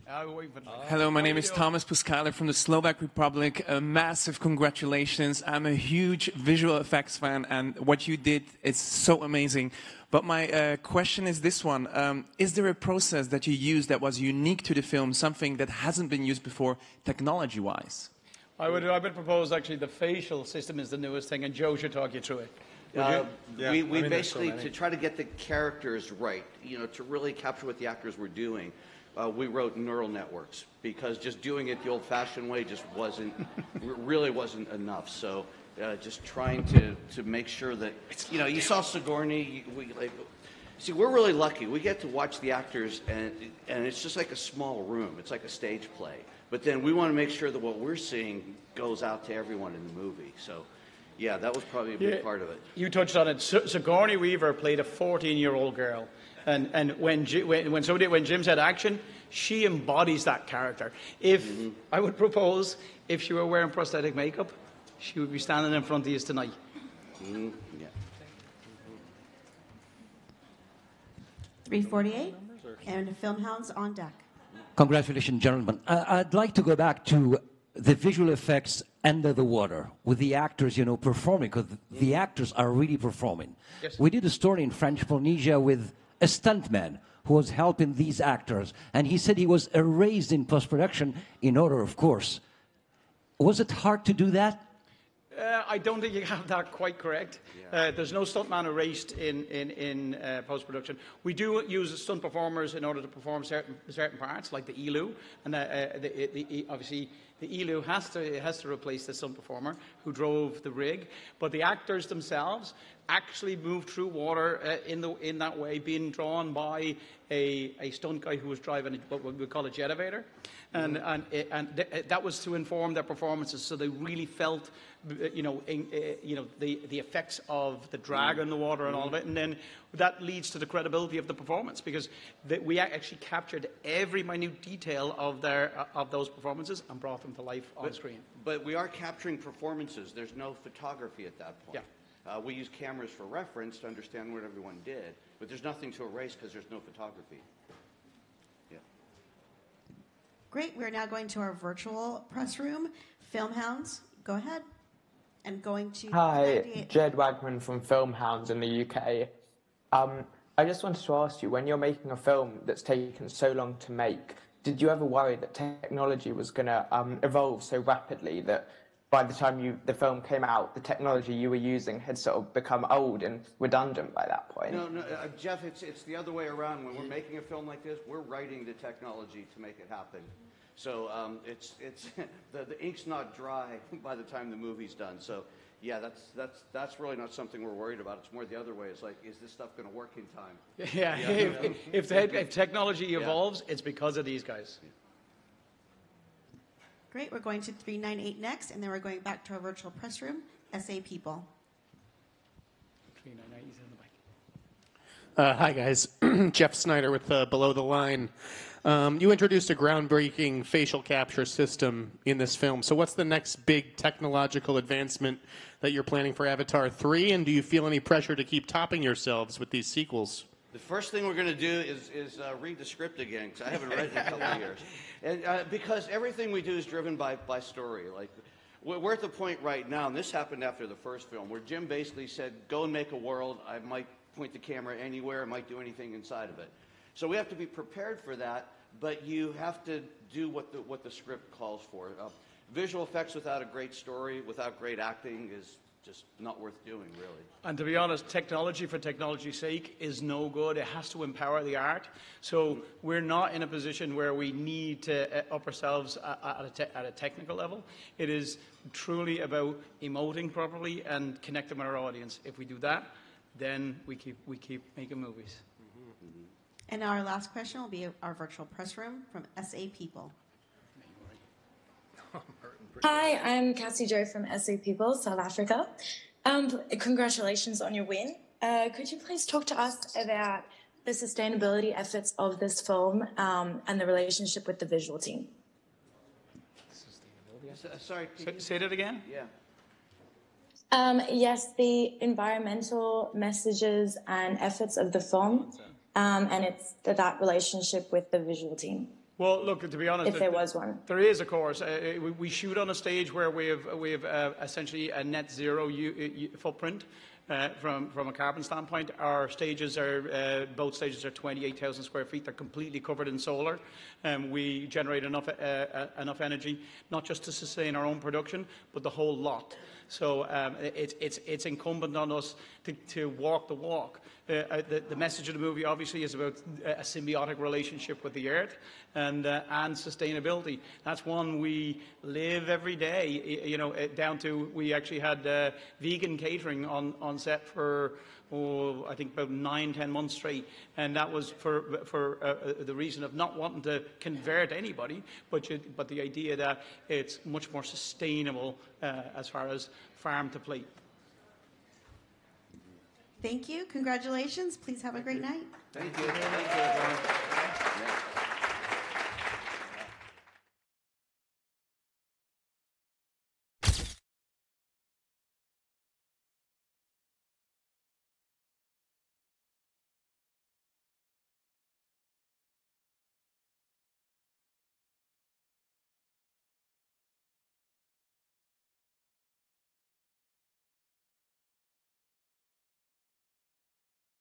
Hello, my name is Thomas Puskale from the Slovak Republic. Massive congratulations. I'm a huge visual effects fan, and what you did is so amazing. But my question is this one. Is there a process that you used that was unique to the film, something that hasn't been used before technology-wise? I would propose, actually, the facial system is the newest thing, and Joe should talk you through it. We basically, to try to get the characters right, to really capture what the actors were doing, we wrote neural networks, because just doing it the old-fashioned way just really wasn't enough. So just trying to make sure that, you saw Sigourney. See, we're really lucky. We get to watch the actors, and it's just like a small room. It's like a stage play. But then we want to make sure that what we're seeing goes out to everyone in the movie. So, yeah, that was probably a big part of it. You touched on it. Sigourney Weaver played a 14-year-old girl. And when Jim said action, she embodies that character. I would propose, if she were wearing prosthetic makeup, she would be standing in front of you tonight. Yeah. 3:48, and Film Hounds on deck. Congratulations, gentlemen. I'd like to go back to the visual effects under the water with the actors, performing, because the actors are really performing. Yes. We did a story in French Polynesia with a stuntman who was helping these actors, and he said he was erased in post-production in order, of course. Was it hard to do that? I don't think you have that quite correct. There's no stuntman erased in post-production. We do use stunt performers in order to perform certain parts, like the ELU, and obviously the ELU has to replace the stunt performer who drove the rig. But the actors themselves actually moved through water in that way, being drawn by a stunt guy who was driving what we call a jetivator. And that was to inform their performances, so they really felt, the effects of the drag on the water and all of it, and then that leads to the credibility of the performance, because we actually captured every minute detail of those performances and brought them to life on screen. But we are capturing performances. There's no photography at that point. Yeah. We use cameras for reference to understand what everyone did, but there's nothing to erase because there's no photography. Great. We're now going to our virtual press room. Film Hounds, go ahead. And going to... Hi, Jed Wagman from Film Hounds in the UK. I just wanted to ask you, when you're making a film that's taken so long to make, did you ever worry that technology was going to evolve so rapidly that by the time the film came out, the technology you were using had sort of become old and redundant by that point? No, Jeff, it's the other way around. When we're making a film like this, we're writing the technology to make it happen. So it's the ink's not dry by the time the movie's done. So yeah, that's really not something we're worried about. It's more the other way. It's like, is this stuff going to work in time? Yeah. If technology evolves, it's because of these guys. Yeah. Great. We're going to 398 next, and then we're going back to our virtual press room. SA People. 398 is in the back. Hi, guys. Jeff Snyder with Below the Line. You introduced a groundbreaking facial capture system in this film. So what's the next big technological advancement that you're planning for Avatar 3? And do you feel any pressure to keep topping yourselves with these sequels? The first thing we're going to do is read the script again, because I haven't read it in a couple of years. And because everything we do is driven by story. Like, we're at the point right now, and this happened after the first film, where Jim basically said, go and make a world. I might point the camera anywhere. I might do anything inside of it. So we have to be prepared for that, but you have to do what the script calls for. Visual effects without a great story, without great acting, is just not worth doing, really. And to be honest, technology for technology's sake is no good. It has to empower the art. So we're not in a position where we need to up ourselves at a technical level. It is truly about emoting properly and connecting with our audience. If we do that, then we keep making movies. And our last question will be our virtual press room from SA People. Hi, I'm Cassie Jo from SA People, South Africa. Congratulations on your win. Could you please talk to us about the sustainability efforts of this film and the relationship with the visual team? Sorry, say that again? Yeah. Yes, the environmental messages and efforts of the film, and it's that relationship with the visual team. Well, look, to be honest, if there was one. There is, of course. We shoot on a stage where we have essentially a net zero footprint from a carbon standpoint. Our stages are both stages are 28,000 square feet. They're completely covered in solar. We generate enough energy not just to sustain our own production, but the whole lot. So it's incumbent on us to walk the walk. The message of the movie obviously is about a symbiotic relationship with the earth and sustainability. That's one we live every day. You know, down to we actually had vegan catering on set for I think about 9-10 months straight, and that was for the reason of not wanting to convert anybody, but the idea that it's much more sustainable as far as farm to plate. Thank you. Congratulations. Please have a great night. Thank you. Thank you, everyone.